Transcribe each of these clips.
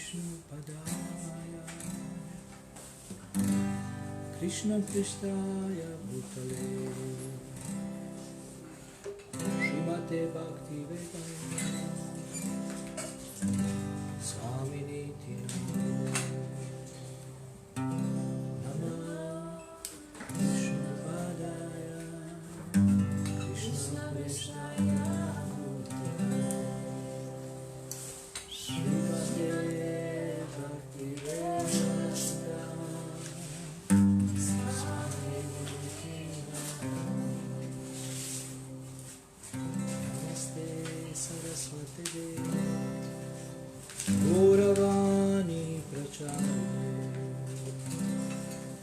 Vishnupadaya Krishna Pristaya Bhutale Srimate Bhakti Vedanta Swamini Namah Vishnupadaya Krishna Pristaya Bhutale Srimate Bhakti Vedanta Saraswati Devi Gauravani Pracharya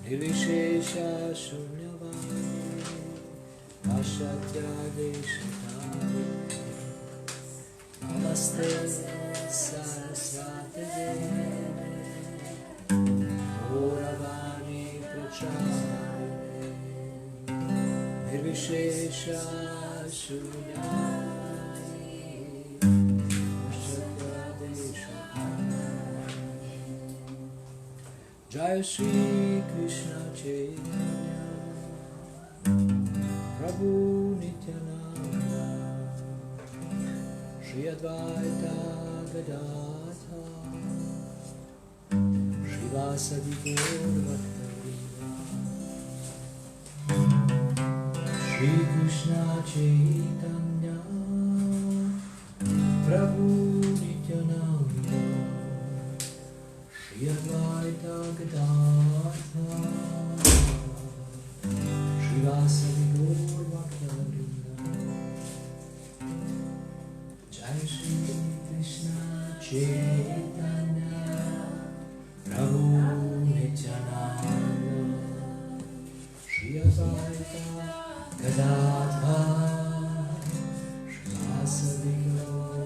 Nirvishesha Shunyavani Vashatya Deshitari Namaste Saraswati Devi Gauravani Pracharya Nirvishesha Shunyavani Jai Shri Krishna Chaitanya Prabhu Nityananda Shri Advaita Gadadhara Shri Vasadi Gaur Bhaktavrinda Shri Krishna Chaitanya Prabhu Nityananda Shri Advaita Gadadhara Shri Vasadi Gaur Bhaktavrinda Jai Shri Krishna Chaitanya Prabhu Nityananda Shri Advaita Gadadhara Shri Vasadi Gaur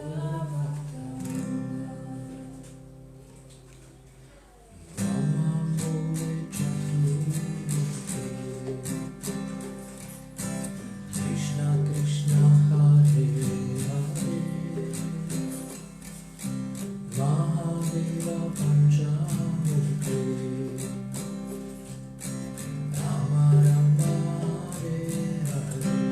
Hare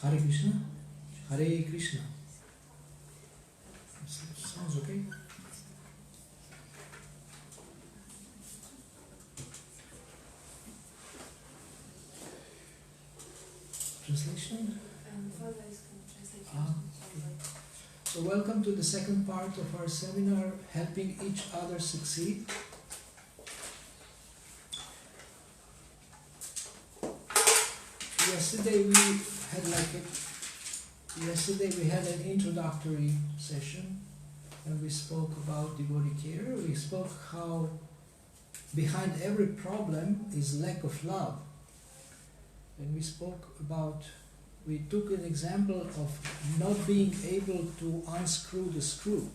Hare Krishna? Hare Krishna. Sounds okay. Translation? Okay. So welcome to the second part of our seminar, Helping Each Other Succeed. Yesterday we had an introductory session and we spoke about devotee care. We spoke how behind every problem is lack of love. And we took an example of not being able to unscrew the screw.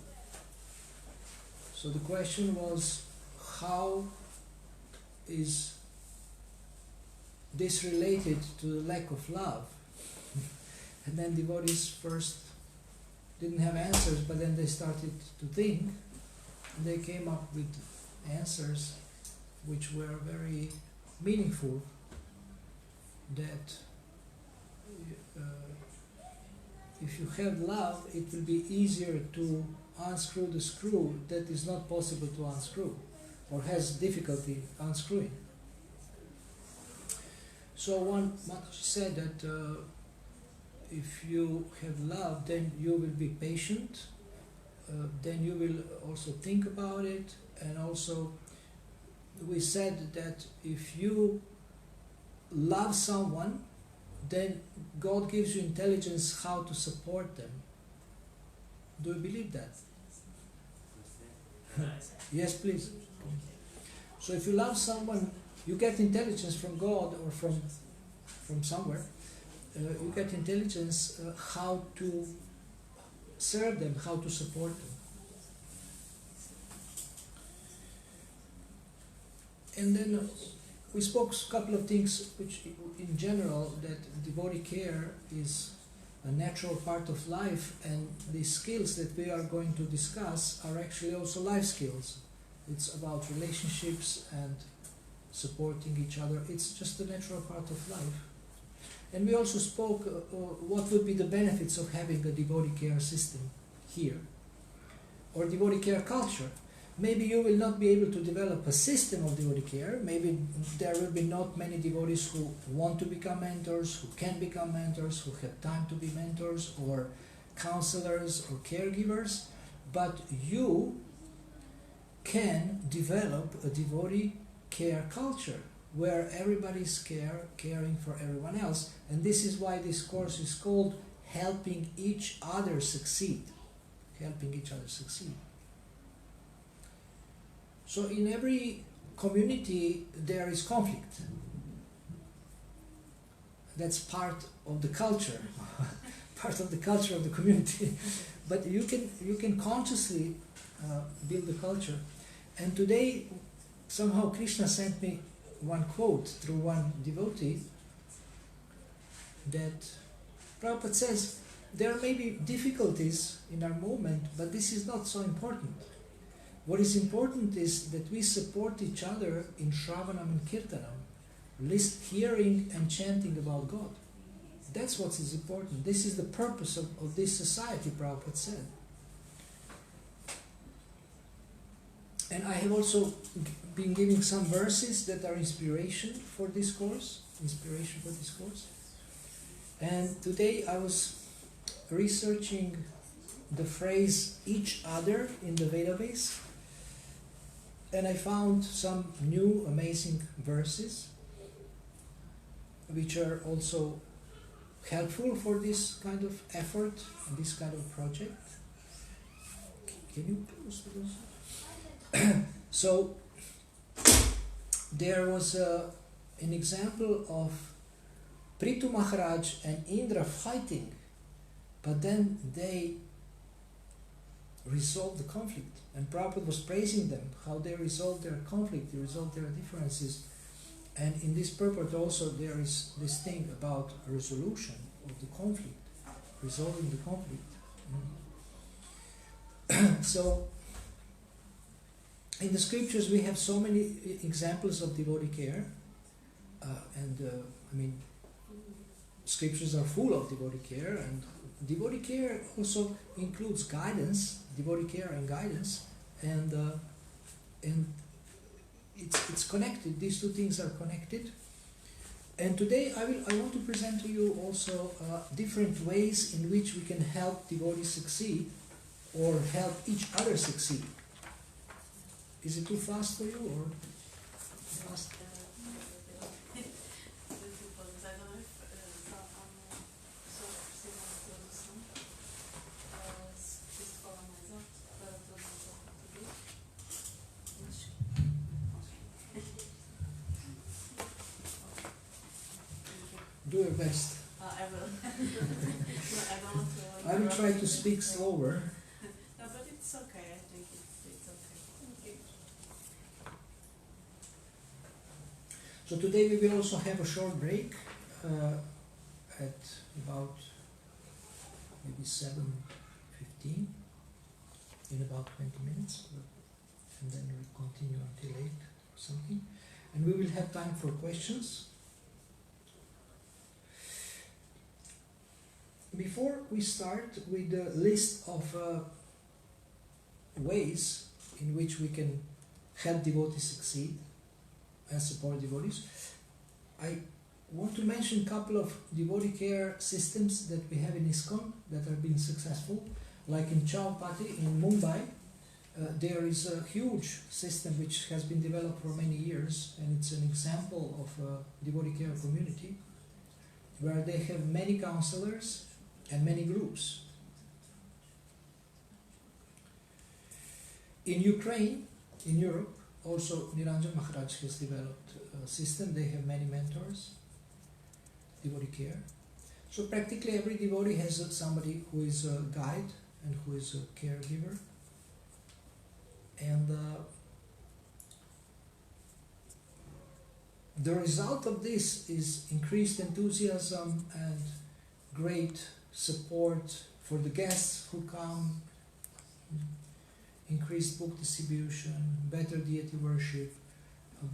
So the question was, how is this related to the lack of love? And then devotees first didn't have answers, but then they started to think, and they came up with answers which were very meaningful, that if you have love, it will be easier to unscrew the screw that is not possible to unscrew or has difficulty unscrewing. So one Mataji said that if you have love, then you will be patient, then you will also think about it, and also we said that if you love someone, then God gives you intelligence how to support them. Do you believe that? Yes, please. So if you love someone, you get intelligence from God or from somewhere. You get intelligence how to serve them, how to support them. And then we spoke a couple of things which in general, that devotee care is a natural part of life, and the skills that we are going to discuss are actually also life skills. It's about relationships and supporting each other. It's just a natural part of life. And we also spoke what would be the benefits of having a devotee care system here, or devotee care culture. Maybe you will not be able to develop a system of devotee care. Maybe there will be not many devotees who want to become mentors, who can become mentors, who have time to be mentors or counselors or caregivers. But you can develop a devotee care culture where everybody is caring for everyone else. And this is why this course is called Helping Each Other Succeed. Helping each other succeed. So in every community there is conflict. That's part of the culture, part of the culture of the community. But you can consciously build the culture. And today, somehow Krishna sent me one quote through one devotee that Prabhupada says, there may be difficulties in our movement, but this is not so important. What is important is that we support each other in Shravanam and Kirtanam, hearing and chanting about God. That's what is important. This is the purpose of this society, Prabhupada said. And I have also been giving some verses that are inspiration for this course. And today I was researching the phrase each other in the database, and I found some new amazing verses which are also helpful for this kind of effort and this kind of project. Can you close the door? So there was an example of Prithu Maharaj and Indra fighting, but then they resolved the conflict, and Prabhupada was praising them, how they resolved their conflict, they resolved their differences. And in this purport also there is this thing about resolution of the conflict, resolving the conflict. So in the scriptures we have so many examples of devotee care, scriptures are full of devotee care, and devotee care also includes guidance, devotee care and guidance, and it's connected. These two things are connected. And today I want to present to you also different ways in which we can help devotees succeed or help each other succeed. Is it too fast for you or fast? Do your best. I will. No, I don't want to. I will try to speak slower. No, but it's okay. I think it's okay. So today we will also have a short break at about maybe 7:15, in about 20 minutes, and then we'll continue until 8 or something. And we will have time for questions. Before we start with the list of ways in which we can help devotees succeed and support devotees, I want to mention a couple of devotee care systems that we have in ISKCON that have been successful. Like in Chowpatty in Mumbai, there is a huge system which has been developed for many years, and it's an example of a devotee care community where they have many counselors and many groups. In Ukraine, in Europe, also Niranjan Maharaj has developed a system. They have many mentors, devotee care. So practically every devotee has somebody who is a guide and who is a caregiver. And the result of this is increased enthusiasm and great support for the guests who come, increased book distribution, better deity worship,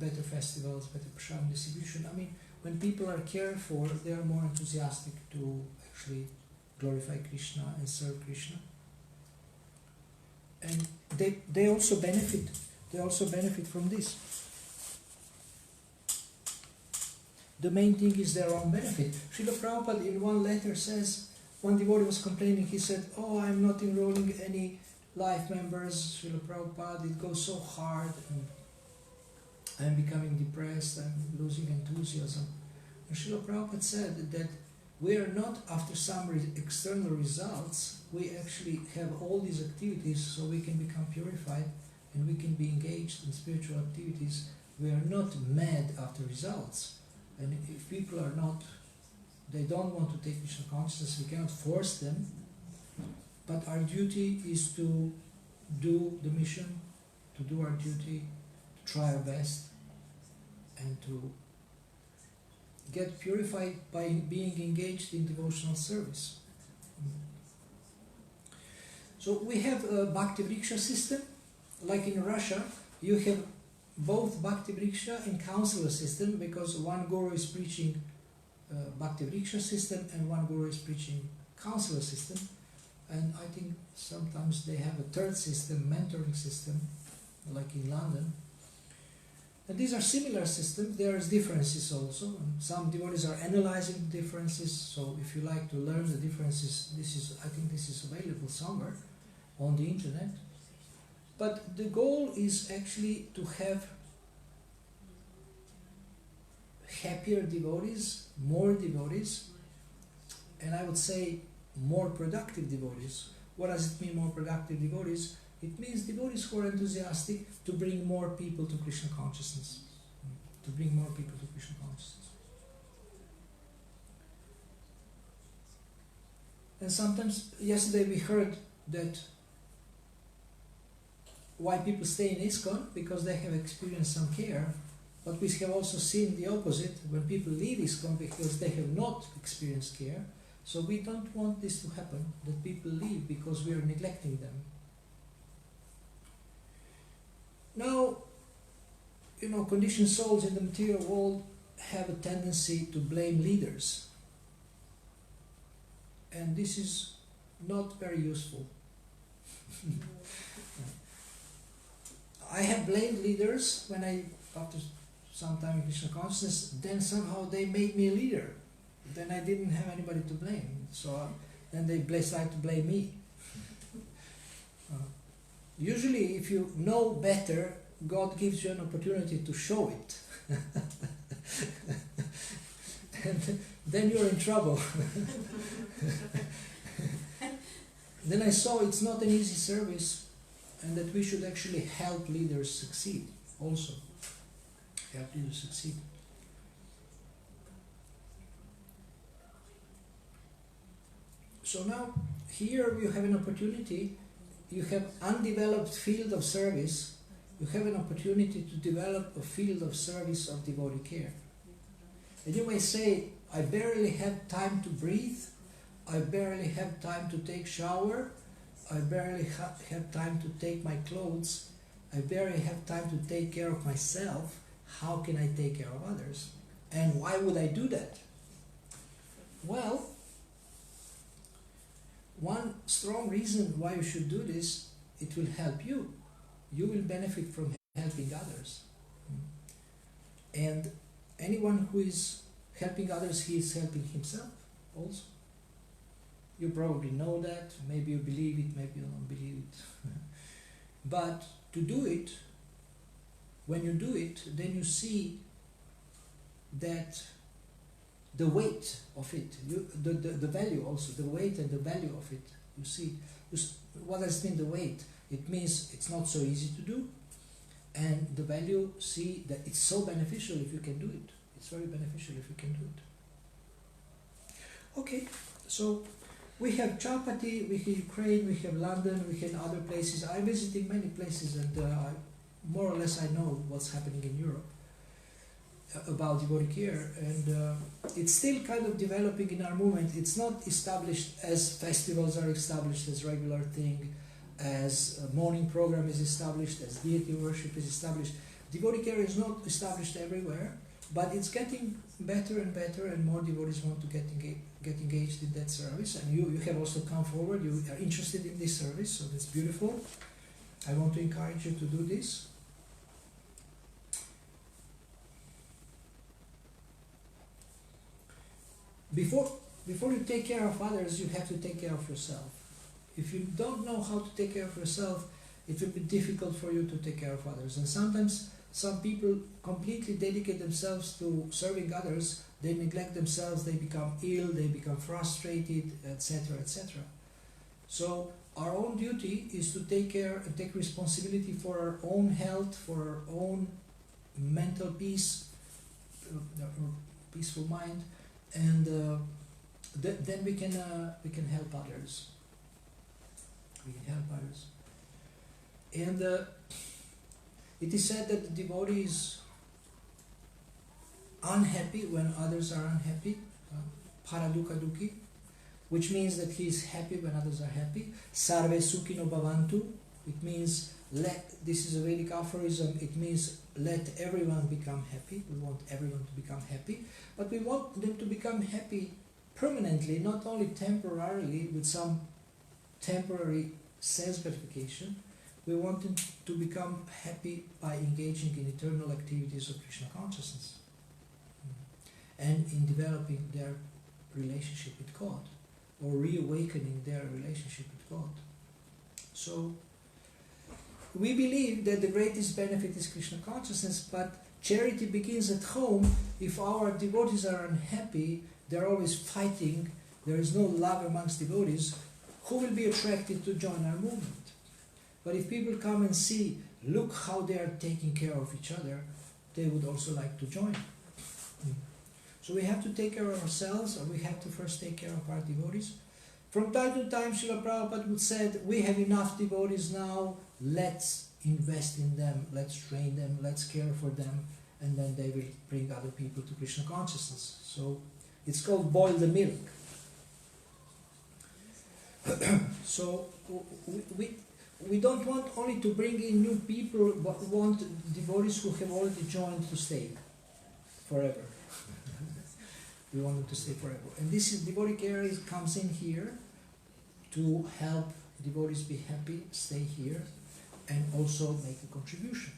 better festivals, better prashadam distribution. I mean, when people are cared for, they are more enthusiastic to actually glorify Krishna and serve Krishna. And they also benefit. They also benefit from this. The main thing is their own benefit. Srila Prabhupada in one letter says, one devotee was complaining, he said, "Oh, I'm not enrolling any life members, Srila Prabhupada, it goes so hard, and I'm becoming depressed, I'm losing enthusiasm." And Srila Prabhupada said that we are not after some external results, we actually have all these activities so we can become purified and we can be engaged in spiritual activities. We are not mad after results. And if people are not, they don't want to take Krishna consciousness, we cannot force them. But our duty is to do the mission, to do our duty, to try our best, and to get purified by being engaged in devotional service. So we have a Bhakti Vriksha system. Like in Russia, you have both Bhakti Vriksha and counselor system, because one guru is preaching Bhakti Vriksha system and one guru is preaching counselor system. And I think sometimes they have a third system, mentoring system, like in London. And these are similar systems. There is differences also. And some devotees are analyzing the differences. So if you like to learn the differences, I think this is available somewhere on the internet. But the goal is actually to have happier devotees, more devotees, and I would say more productive devotees. What does it mean, more productive devotees? It means devotees who are enthusiastic to bring more people to Krishna consciousness. To bring more people to Krishna consciousness. And sometimes, yesterday we heard that why people stay in ISKCON, because they have experienced some care, but we have also seen the opposite, when people leave ISKCON because they have not experienced care. So we don't want this to happen, that people leave because we are neglecting them. Now, conditioned souls in the material world have a tendency to blame leaders. and this is not very useful. I have blamed leaders when after some time in Krishna consciousness, then somehow they made me a leader. Then I didn't have anybody to blame. So then they tried to blame me. Usually, if you know better, God gives you an opportunity to show it. And then you're in trouble. Then I saw it's not an easy service, and that we should actually help leaders succeed also. Help leaders succeed. So now, here you have an opportunity, you have undeveloped field of service, you have an opportunity to develop a field of service of devotee care. And you may say, I barely have time to breathe, I barely have time to take shower, I barely have time to take my clothes, I barely have time to take care of myself. How can I take care of others? And why would I do that? Well, one strong reason why you should do this, it will help you. You will benefit from helping others. And anyone who is helping others, he is helping himself also. You probably know that, maybe you believe it, maybe you don't believe it. But to do it, when you do it, then you see that the weight of it, the value also, the weight and the value of it, you see. What does it mean, the weight? It means it's not so easy to do, and the value, see that it's so beneficial if you can do it. It's very beneficial if you can do it. Okay, so we have Chapati, we have Ukraine, we have London, we have other places. I'm visiting many places, and more or less I know what's happening in Europe about devotee care, and it's still kind of developing in our movement. It's not established as festivals are established as regular thing, as a morning program is established, as deity worship is established. Devotee care is not established everywhere, but it's getting better and better, and more devotees want to get engaged in that service. And you have also come forward, you are interested in this service, so that's beautiful. I want to encourage you to do this. Before you take care of others, you have to take care of yourself. If you don't know how to take care of yourself, it will be difficult for you to take care of others. And sometimes some people completely dedicate themselves to serving others, they neglect themselves, they become ill, they become frustrated, etc., etc. So our own duty is to take care and take responsibility for our own health, for our own mental peace, peaceful mind, and then we can help others. We can help others. And it is said that the devotee is unhappy when others are unhappy, paradukkha dukhi, which means that he is happy when others are happy. Sarve sukhino bhavantu, it means this is a Vedic aphorism, it means let everyone become happy. We want everyone to become happy, but we want them to become happy permanently, not only temporarily with some temporary sense gratification. We want them to become happy by engaging in eternal activities of Krishna consciousness and in developing their relationship with God, or reawakening their relationship with God. So we believe that the greatest benefit is Krishna consciousness, but charity begins at home. If our devotees are unhappy, they're always fighting, there is no love amongst devotees, who will be attracted to join our movement? But if people come and see, look how they are taking care of each other, they would also like to join. So we have to take care of ourselves, or we have to first take care of our devotees. From time to time, Srila Prabhupada would say, we have enough devotees now, let's invest in them, let's train them, let's care for them, and then they will bring other people to Krishna consciousness. So it's called boil the milk. So we don't want only to bring in new people, but we want devotees who have already joined to stay forever. We want them to stay forever. And this is devotee care comes in here to help devotees be happy, stay here, and also make a contribution.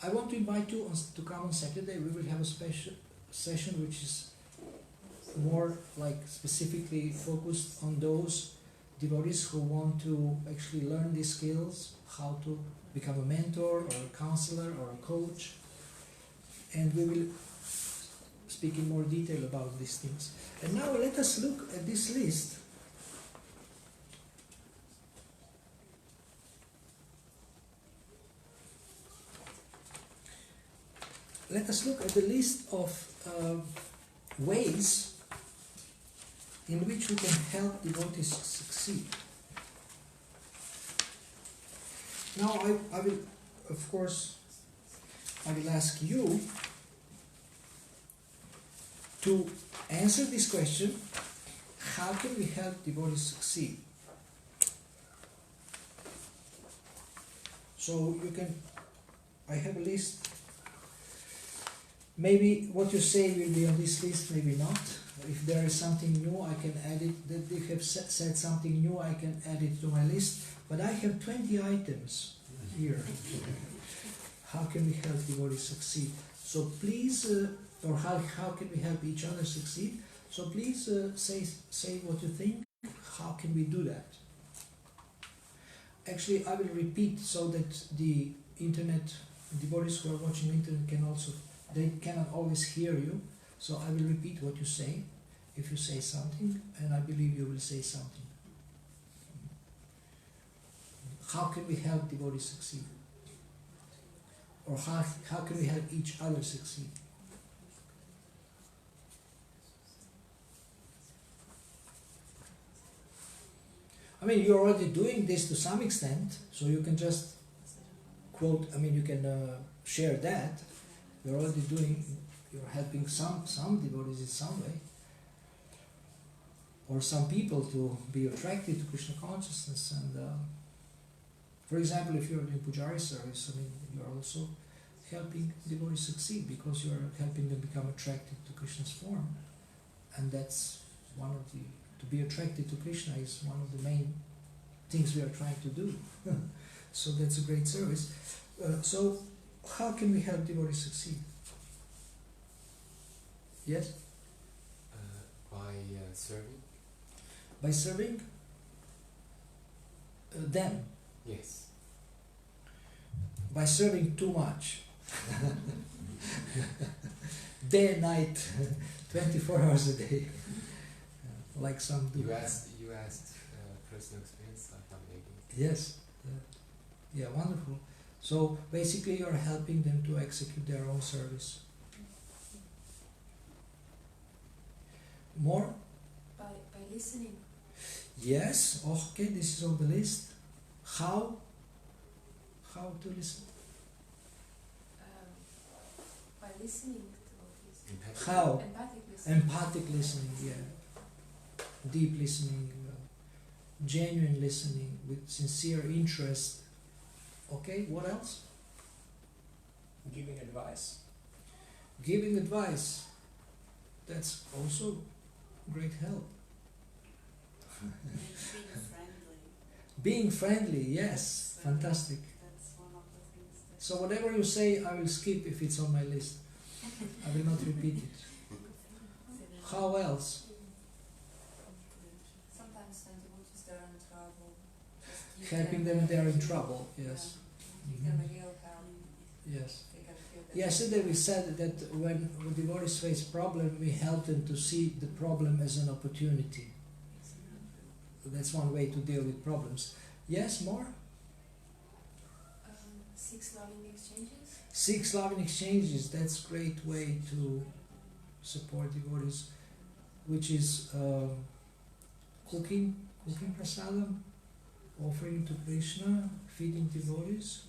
I want to invite you to come on Saturday. We will have a special session which is more like specifically focused on those devotees who want to actually learn these skills, how to become a mentor or a counselor or a coach. And we will speak in more detail about these things. And now let us look at this list. Let us look at the list of ways in which we can help devotees succeed. Now I will, of course, I will ask you to answer this question: how can we help devotees succeed? So you can, I have a list. Maybe what you say will be on this list, maybe not. If there is something new, I can add it. That if you have said something new, I can add it to my list. But I have 20 items here. How can we help devotees succeed? So please, or how can we help each other succeed? So please say what you think. How can we do that? Actually, I will repeat so that the internet devotees who are watching the internet can also, they cannot always hear you. So I will repeat what you say. If you say something, and I believe you will say something. How can we help devotees succeed? Or how can we help each other succeed? I mean, you're already doing this to some extent, so you can just quote, I mean, you can share that. You're already doing, you're helping some devotees in some way. Or some people to be attracted to Krishna consciousness. And for example, if you're doing Pujari service, I mean, you're also helping devotees succeed because you're helping them become attracted to Krishna's form. And that's one of the, to be attracted to Krishna is one of the main things we are trying to do. So that's a great service. So how can we help devotees succeed? Yes? By serving? By serving them. Yes. By serving too much. Day and night, 24 hours a day. Like some do. You asked personal experience, I'm making. Yes. Yeah, wonderful. So basically you're helping them to execute their own service. More? By listening. Yes, okay, this is on the list. How? How to listen? By listening to Empathic. How? empathic listening. Empathic listening, yeah. Deep listening, genuine listening with sincere interest. Okay, what else? Giving advice. Giving advice. That's also great help. And being friendly. Being friendly, yes, So fantastic. That's one of the things that. So whatever you say, I will skip if it's on my list. I will not repeat it. How else? Sometimes when devotees they are in trouble, just give Helping them when they are in trouble, yes. Give them a real help. Yes. They can feel that. Yesterday we said that when devotees face problem, we help them to see the problem as an opportunity. That's one way to deal with problems. Yes, more? 6 loving exchanges. 6 loving exchanges, that's a great way to support devotees, which is cooking prasadam, offering to Krishna, feeding devotees,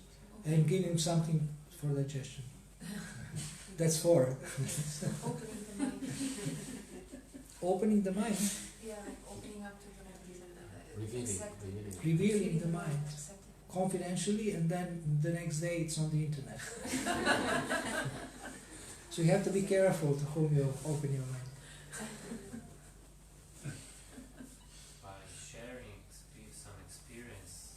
and giving something for digestion. That's 4. Opening the mind. Opening the mind, Yeah, like opening up to the Revealing. revealing the mind accepting. confidentially, and then the next day it's on the internet. So you have to be careful to whom you open your mind. By sharing some experience,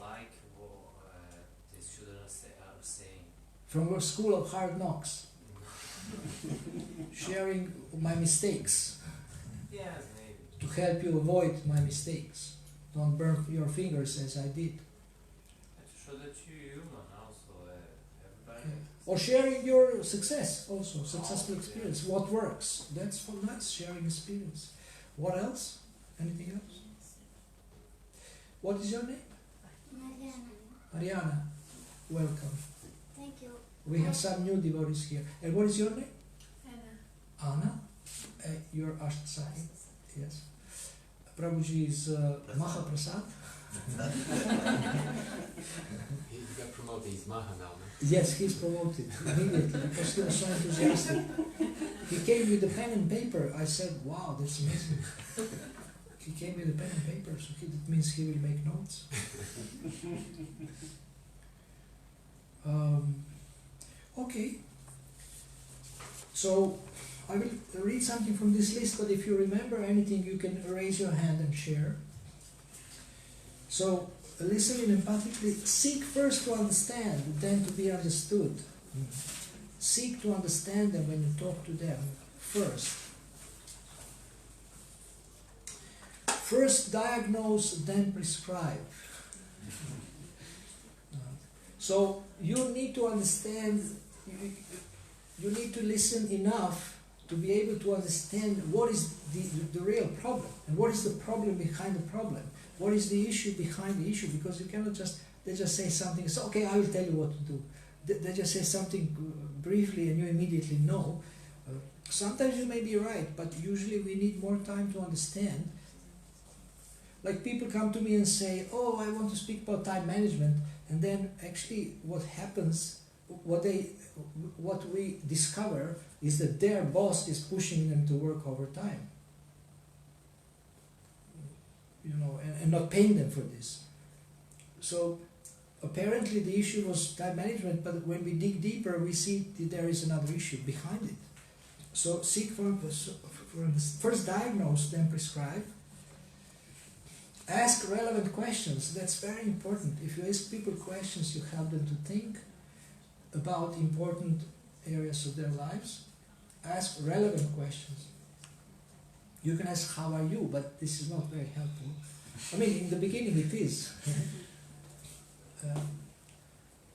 like what these children are saying. From a school of hard knocks, sharing my mistakes Yes, maybe. to help you avoid my mistakes. Don't burn your fingers as I did. And to show that you're human also, everybody. Yeah. Or sharing your success also, successful Oh, experience, what works. That's sharing experience. What else? Anything else? What is your name? Mariana. Mariana. Welcome. Thank you. We have some new devotees here. And what is your name? Anna. Anna. You're Ashtasaki. Yes. Prabhuji is Mahaprasad. He got promoted, he's Maha now, no? Yes, he's promoted immediately because he was so enthusiastic. He came with a pen and paper. I said, wow, that's amazing. He came with a pen and paper, so that means he will make notes. Okay. So I will read something from this list, but if you remember anything, you can raise your hand and share. So, listening empathically, seek first to understand, then to be understood. Seek to understand them when you talk to them first. First diagnose, then prescribe. So you need to understand, you need to listen enough to be able to understand what is the real problem and what is the problem behind the problem. What is the issue behind the issue? Because you cannot they just say something, so okay, I will tell you what to do. They just say something briefly and you immediately know. Sometimes you may be right, but usually we need more time to understand. Like people come to me and say, oh, I want to speak about time management, and then actually what happens, what we discover is that their boss is pushing them to work overtime. And not paying them for this. So apparently the issue was time management, but when we dig deeper, we see that there is another issue behind it. So seek for first diagnose, then prescribe. Ask relevant questions. That's very important. If you ask people questions, you help them to think about important areas of their lives. Ask relevant questions. You can ask, how are you? But this is not very helpful. I mean, in the beginning it is.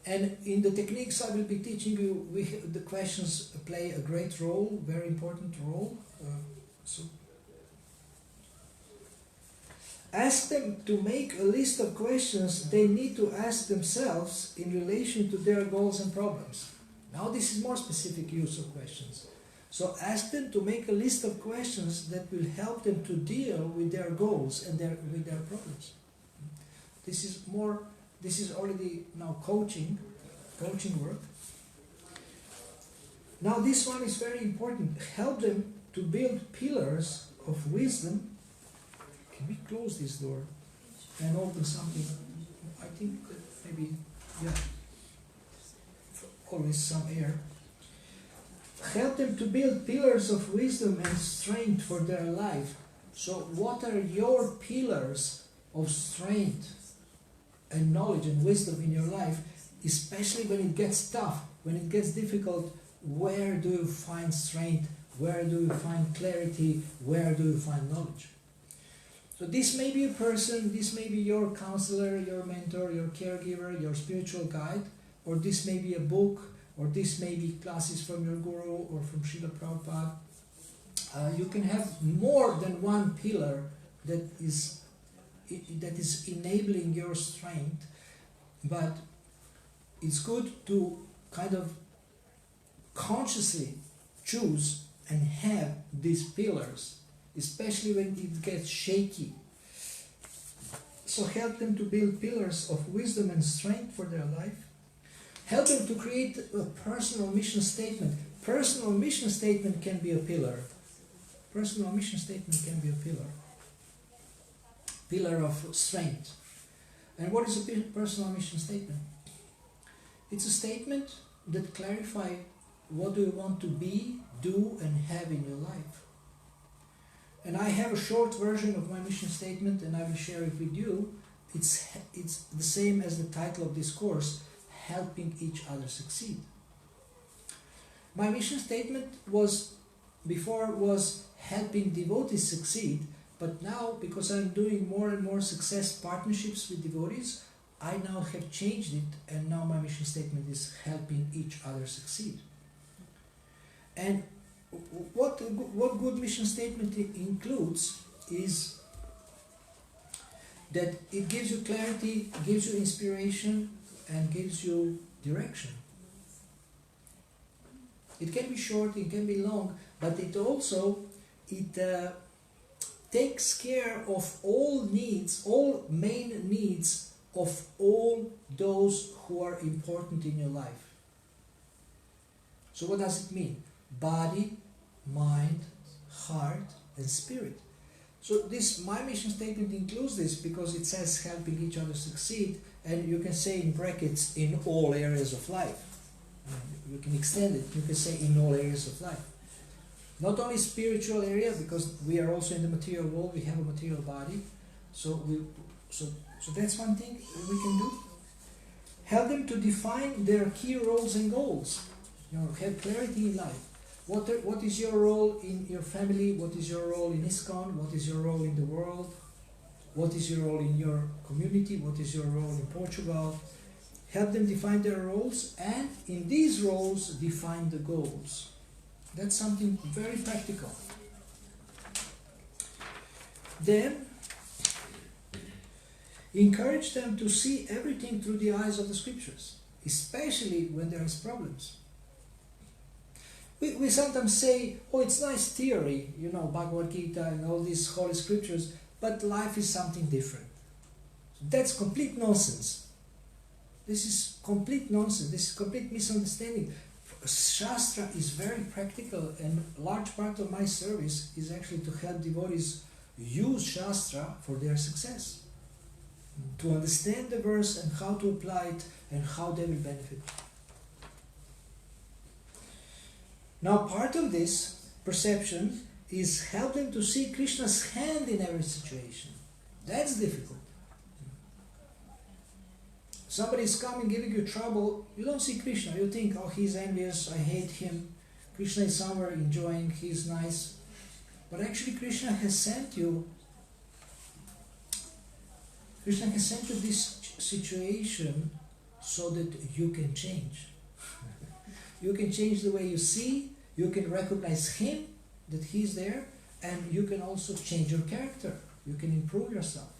And in the techniques I will be teaching you, the questions play a great role, very important role. So ask them to make a list of questions they need to ask themselves in relation to their goals and problems. Now this is more specific use of questions. So ask them to make a list of questions that will help them to deal with their goals and with their problems. This is already now coaching work. Now this one is very important. Help them to build pillars of wisdom. Can we close this door and open something? I think that maybe, yeah, always some air. Help them to build pillars of wisdom and strength for their life. So what are your pillars of strength and knowledge and wisdom in your life, especially when it gets tough, when it gets difficult? Where do you find strength? Where do you find clarity? Where do you find knowledge? So this may be a person, this may be your counselor, your mentor, your caregiver, your spiritual guide, or this may be a book, or this may be classes from your guru or from Srila Prabhupada. You can have more than one pillar that is enabling your strength, but it's good to kind of consciously choose and have these pillars, especially when it gets shaky. So help them to build pillars of wisdom and strength for their life. Help them to create a personal mission statement. Personal mission statement can be a pillar. Personal mission statement can be a pillar. Pillar of strength. And what is a personal mission statement? It's a statement that clarifies what do you want to be, do, and have in your life. And I have a short version of my mission statement, and I will share it with you. It's the same as the title of this course, Helping Each Other Succeed. My mission statement was helping devotees succeed, but now, because I'm doing more and more success partnerships with devotees, I now have changed it, and now my mission statement is helping each other succeed. And what good mission statement includes is that it gives you clarity, gives you inspiration, and gives you direction. It can be short, it can be long, but it takes care of all needs, all main needs of all those who are important in your life. So what does it mean? Body, mind, heart, and spirit. So my mission statement includes this because it says helping each other succeed, and you can say in brackets, in all areas of life. You can extend it, you can say in all areas of life. Not only spiritual area, because we are also in the material world, we have a material body. So that's one thing we can do. Help them to define their key roles and goals. Have clarity in life. What is your role in your family? What is your role in ISKCON? What is your role in the world? What is your role in your community? What is your role in Portugal? Help them define their roles, and in these roles, define the goals. That's something very practical. Then, encourage them to see everything through the eyes of the scriptures, especially when there is problems. We sometimes say, oh, it's nice theory, Bhagavad Gita and all these holy scriptures, but life is something different. That's complete nonsense. This is complete nonsense. This is complete misunderstanding. Shastra is very practical, and a large part of my service is actually to help devotees use Shastra for their success. To understand the verse and how to apply it and how they will benefit. Now, part of this perception is help them to see Krishna's hand in every situation. That's difficult. Somebody is coming, giving you trouble, you don't see Krishna. You think, oh, he's envious, I hate him. Krishna is somewhere enjoying, he's nice. But actually Krishna has sent you this situation so that you can change. You can change the way you see, you can recognize him, that he's there, and you can also change your character. You can improve yourself.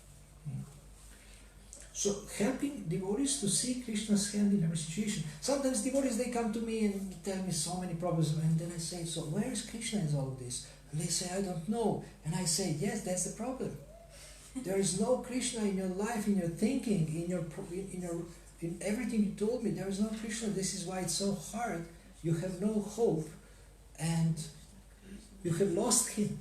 So helping devotees to see Krishna's hand in every situation. Sometimes devotees, they come to me and tell me so many problems, and then I say, so where is Krishna in all of this? And they say, I don't know. And I say, yes, that's the problem. There is no Krishna in your life, in your thinking, in everything you told me. There is no Krishna. This is why it's so hard. You have no hope, and you have lost him.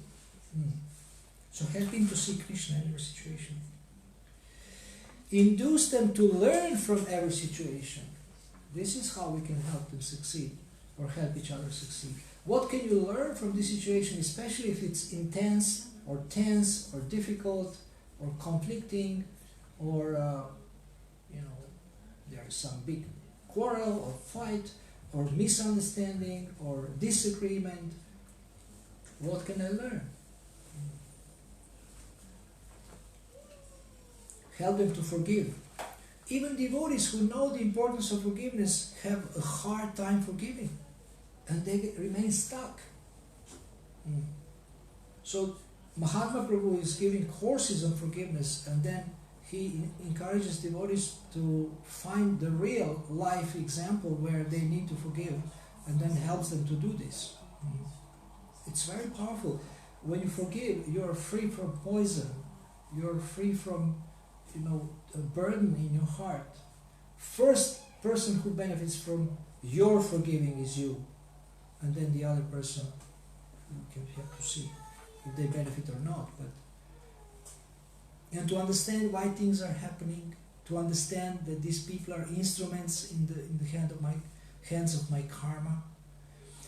So helping to see Krishna in every situation. Induce them to learn from every situation. This is how we can help them succeed, or help each other succeed. What can you learn from this situation, especially if it's intense, or tense, or difficult, or conflicting, or there is some big quarrel, or fight, or misunderstanding, or disagreement. What can I learn? Help them to forgive. Even devotees who know the importance of forgiveness have a hard time forgiving, and they remain stuck. So Mahatma Prabhu is giving courses on forgiveness, and then he encourages devotees to find the real life example where they need to forgive, and then helps them to do this. It's very powerful. When you forgive, you are free from poison. You are free from a burden in your heart. First person who benefits from your forgiving is you, and then the other person, you have to see if they benefit or not. And to understand why things are happening, to understand that these people are instruments in the hands of my karma.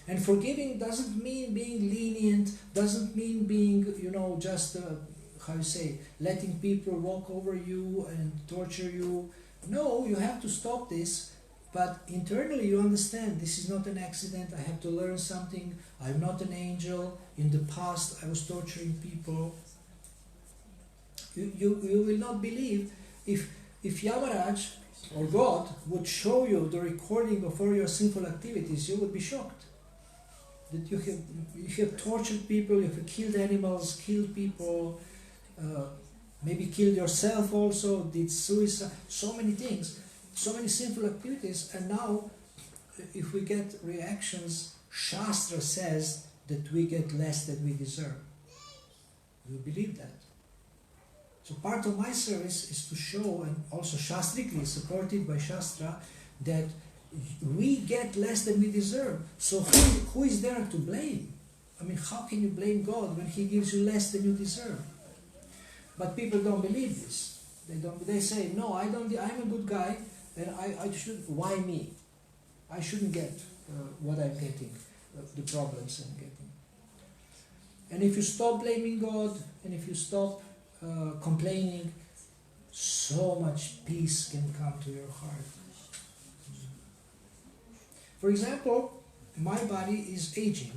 And forgiving doesn't mean being lenient, doesn't mean being, just, letting people walk over you and torture you. No, you have to stop this, but internally you understand this is not an accident, I have to learn something, I'm not an angel, in the past I was torturing people. You will not believe if Yamaraj or God would show you the recording of all your sinful activities, you would be shocked. That you have tortured people, you have killed animals, killed people, maybe killed yourself also, did suicide, so many things, so many sinful activities, and now if we get reactions, Shastra says that we get less than we deserve. Do you believe that? So part of my service is to show, and also Shastrically supported by Shastra, that we get less than we deserve. So who is there to blame? I mean, how can you blame God when He gives you less than you deserve? But people don't believe this. They say, no, I'm a good guy, and I should. Why me? I shouldn't get what I'm getting, the problems I'm getting. And if you stop blaming God, and if you stop complaining, so much peace can come to your heart. For example, my body is aging.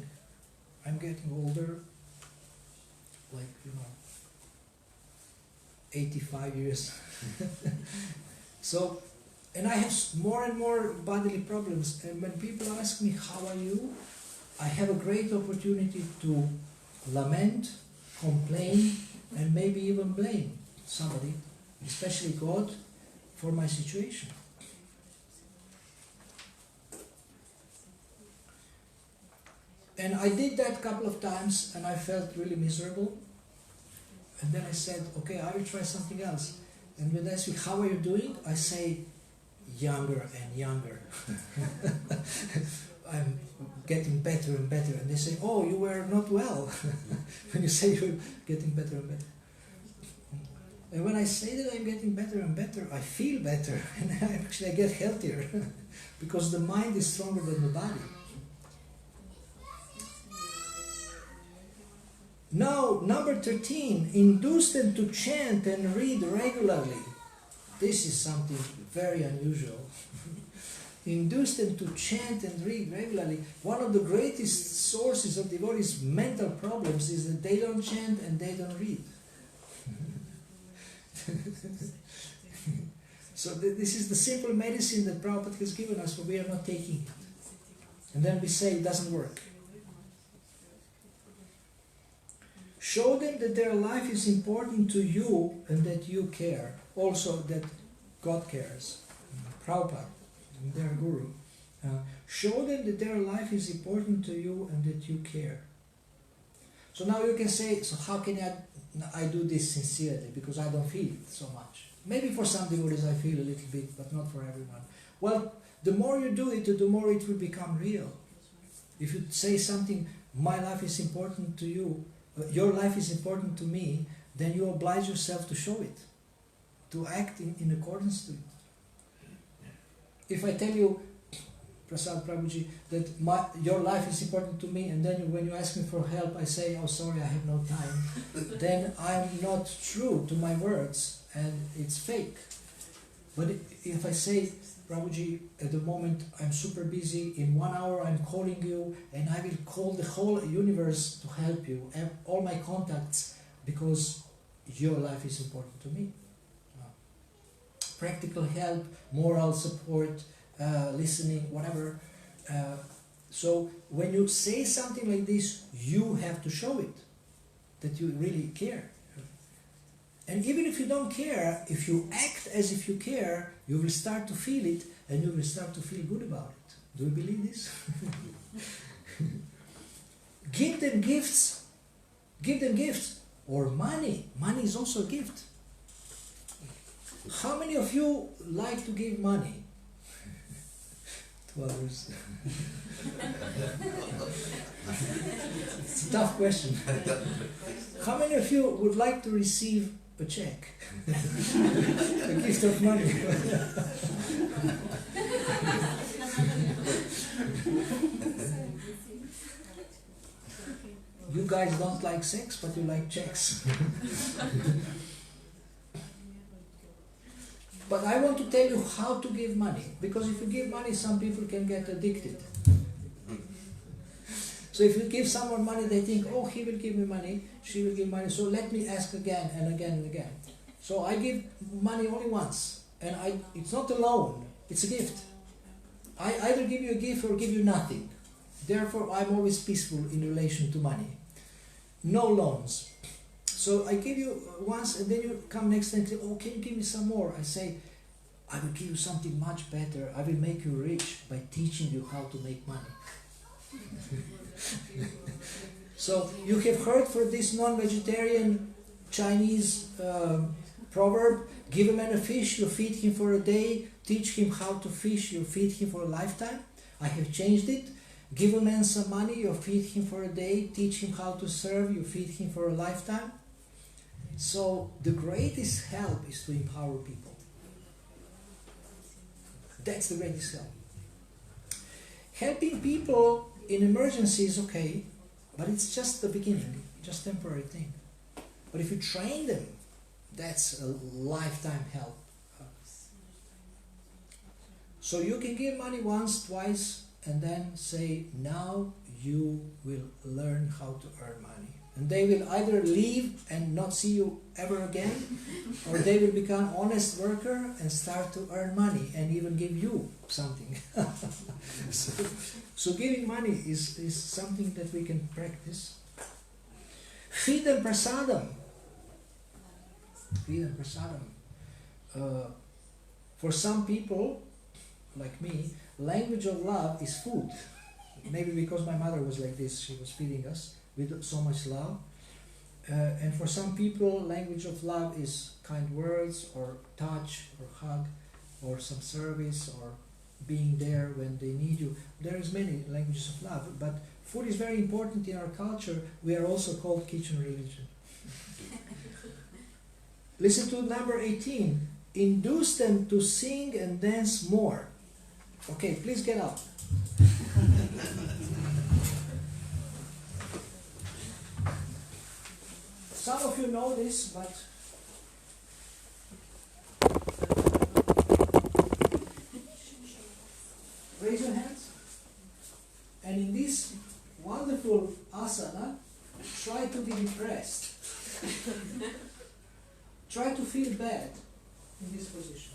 I'm getting older, 85 years. So, and I have more and more bodily problems. And when people ask me, how are you? I have a great opportunity to lament, complain, and maybe even blame somebody, especially God, for my situation. And I did that a couple of times, and I felt really miserable. And then I said, okay, I will try something else. And when they ask me, how are you doing? I say, younger and younger. I'm getting better and better. And they say, oh, you were not well. When you say you're getting better and better. And when I say that I'm getting better and better, I feel better. And I get healthier. Because the mind is stronger than the body. Now, number 13, induce them to chant and read regularly. This is something very unusual. Induce them to chant and read regularly. One of the greatest sources of devotees' mental problems is that they don't chant and they don't read. So this is the simple medicine that Prabhupada has given us, but we are not taking it. And then we say it doesn't work. Show them that their life is important to you and that you care. Also that God cares. Prabhupada, their guru. Show them that their life is important to you and that you care. So now you can say, so how can I do this sincerely? Because I don't feel it so much. Maybe for some devotees I feel a little bit, but not for everyone. Well, the more you do it, the more it will become real. If you say something, my life is important to you, your life is important to me, then you oblige yourself to show it, to act in accordance to it. If I tell you, Prasad Prabhuji, that your life is important to me, and then when you ask me for help, I say, oh sorry, I have no time, then I'm not true to my words, and it's fake. But if I say, Prabhuji, at the moment I'm super busy, in 1 hour I'm calling you, and I will call the whole universe to help you, and all my contacts, because your life is important to me. Practical help, moral support, listening, whatever. So when you say something like this, you have to show it, that you really care. And even if you don't care, if you act as if you care, you will start to feel it, and you will start to feel good about it. Do you believe this? Give them gifts. Give them gifts. Or money. Money is also a gift. How many of you like to give money to others? It's a tough question. How many of you would like to receive a check? A gift gift of money. You guys don't like sex, but you like checks. But I want to tell you how to give money, because if you give money, some people can get addicted. So if you give someone money, they think, oh, he will give me money, she will give money, so let me ask again and again and again. So I give money only once, and it's not a loan, it's a gift. I either give you a gift or give you nothing. Therefore, I'm always peaceful in relation to money. No loans. So I give you once, and then you come next and say, oh, can you give me some more? I say, I will give you something much better. I will make you rich by teaching you how to make money. So you have heard for this non-vegetarian Chinese proverb, give a man a fish, you feed him for a day, teach him how to fish, you feed him for a lifetime. I have changed it. Give a man some money, you feed him for a day, teach him how to serve, you feed him for a lifetime. So the greatest help is to empower people. That's the greatest help. Helping people in emergency is okay, but it's just the beginning, just temporary thing. But if you train them, that's a lifetime help. So you can give money once, twice, and then say, now you will learn how to earn money. And they will either leave and not see you ever again, or they will become honest worker and start to earn money and even give you something. So giving money is something that we can practice. Feed them prasadam. Feed them prasadam. For some people, like me, language of love is food. Maybe because my mother was like this, she was feeding us with so much love. And for some people, language of love is kind words, or touch, or hug, or some service, or being there when they need you. There is many languages of love, but food is very important in our culture. We are also called kitchen religion. Listen to number 18. Induce them to sing and dance more. Okay, please get up. Some of you know this, but raise your hands. And in this wonderful asana, try to be depressed. Try to feel bad in this position.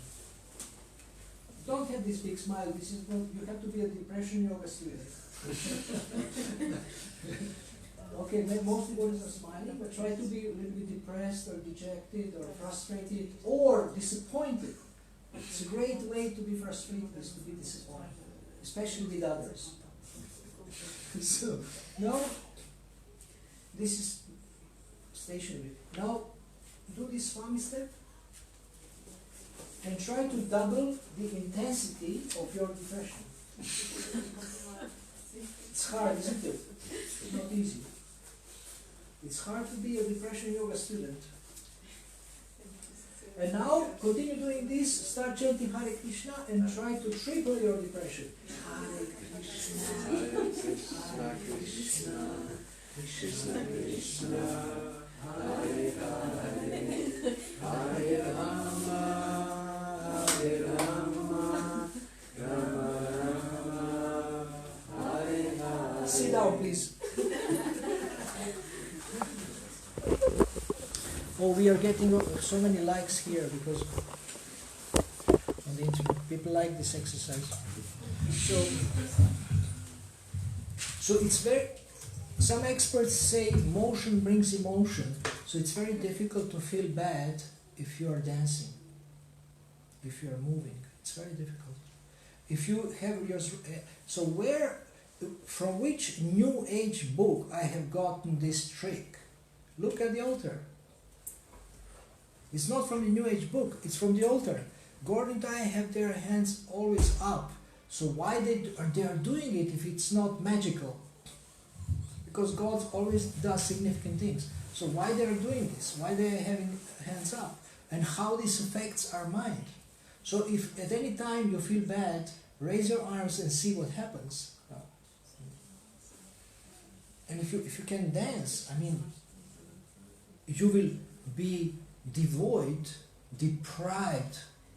Don't have this big smile. This is not, you have to be a depression yoga student. Okay, most people are smiling, but try to be a little bit depressed or dejected or frustrated or disappointed. It's a great way to be frustrated is to be disappointed, especially with others. So, now, this is stationary. Now, do this Swami step and try to double the intensity of your depression. It's hard, isn't it? It's not easy. It's hard to be a depression yoga student. And now, continue doing this, start chanting Hare Krishna and try to triple your depression. Hare Krishna, Hare Krishna, Krishna Krishna, Hare Hare, Hare Rama, Hare Rama, Rama Rama, Hare Hare. Sit down, please. Oh, we are getting so many likes here because on the internet people like this exercise. So it's very. Some experts say motion brings emotion. So it's very difficult to feel bad if you are dancing, if you are moving. It's very difficult. If you have your so from which New Age book I have gotten this trick? Look at the altar. It's not from the New Age book, it's from the altar. Gordon and I have their hands always up. So why they are doing it if it's not magical? Because God always does significant things. So why they are doing this? Why they are having hands up? and how this affects our mind. So if at any time you feel bad, raise your arms and see what happens. And if you can dance, I mean, you will be deprived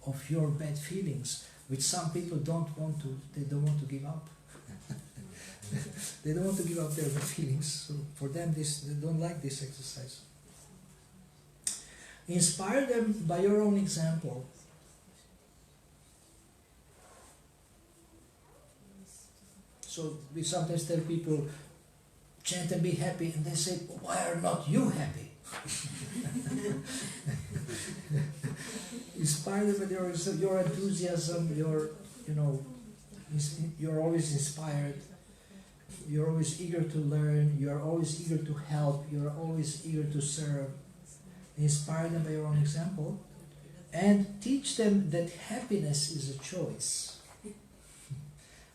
of your bad feelings, which some people they don't want to give up. They don't want to give up their bad feelings. So for them, they don't like this exercise. Inspire them by your own example. So we sometimes tell people, chant and be happy, and they say, why are not you happy? Inspire them with your enthusiasm, you're always inspired, you're always eager to learn, you're always eager to help, you're always eager to serve. Inspire them by your own example, and teach them that happiness is a choice.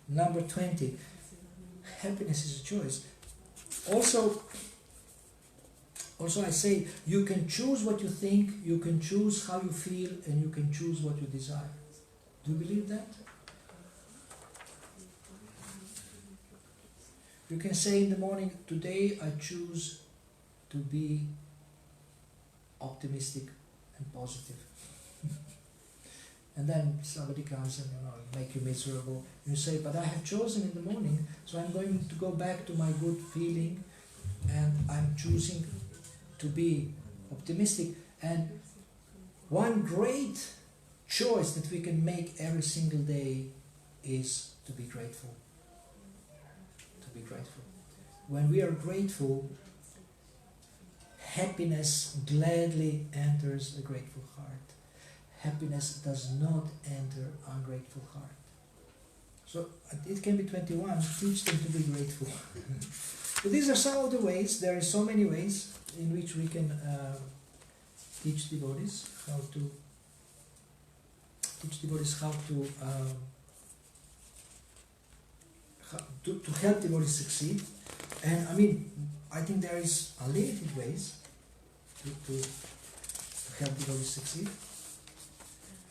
Number 20, happiness is a choice. Also I say, you can choose what you think, you can choose how you feel, and you can choose what you desire. Do you believe that? You can say in the morning, today I choose to be optimistic and positive. And then somebody comes and make you miserable. You say, but I have chosen in the morning, so I'm going to go back to my good feeling, and I'm choosing to be optimistic. And one great choice that we can make every single day is to be grateful. To be grateful. When we are grateful, happiness gladly enters a grateful heart. Happiness does not enter ungrateful heart. So it can be 21. Teach them to be grateful. So these are some of the ways. There are so many ways in which we can teach devotees how to help devotees succeed. And I think there is unlimited ways to help devotees succeed.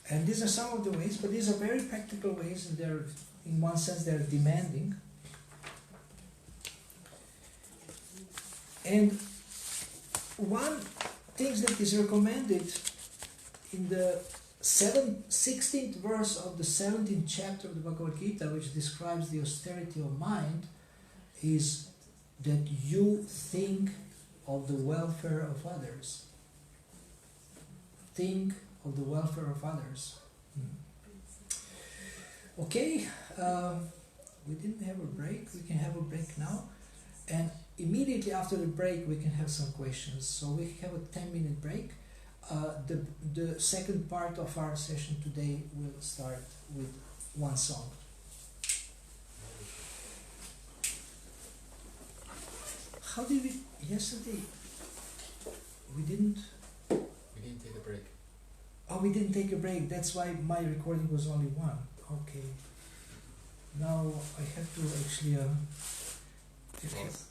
And these are some of the ways, but these are very practical ways, and they're, in one sense, they're demanding. And one thing that is recommended in the 16th verse of the 17th chapter of the Bhagavad Gita, which describes the austerity of mind, is that you think of the welfare of others. Think of the welfare of others. Okay, we didn't have a break. We can have a break now. And immediately after the break, we can have some questions. So we have a 10-minute break. The second part of our session today will start with one song. How did we... Yesterday, we didn't take a break. Oh, we didn't take a break. That's why my recording was only one. Okay. Now I have to actually... Pause.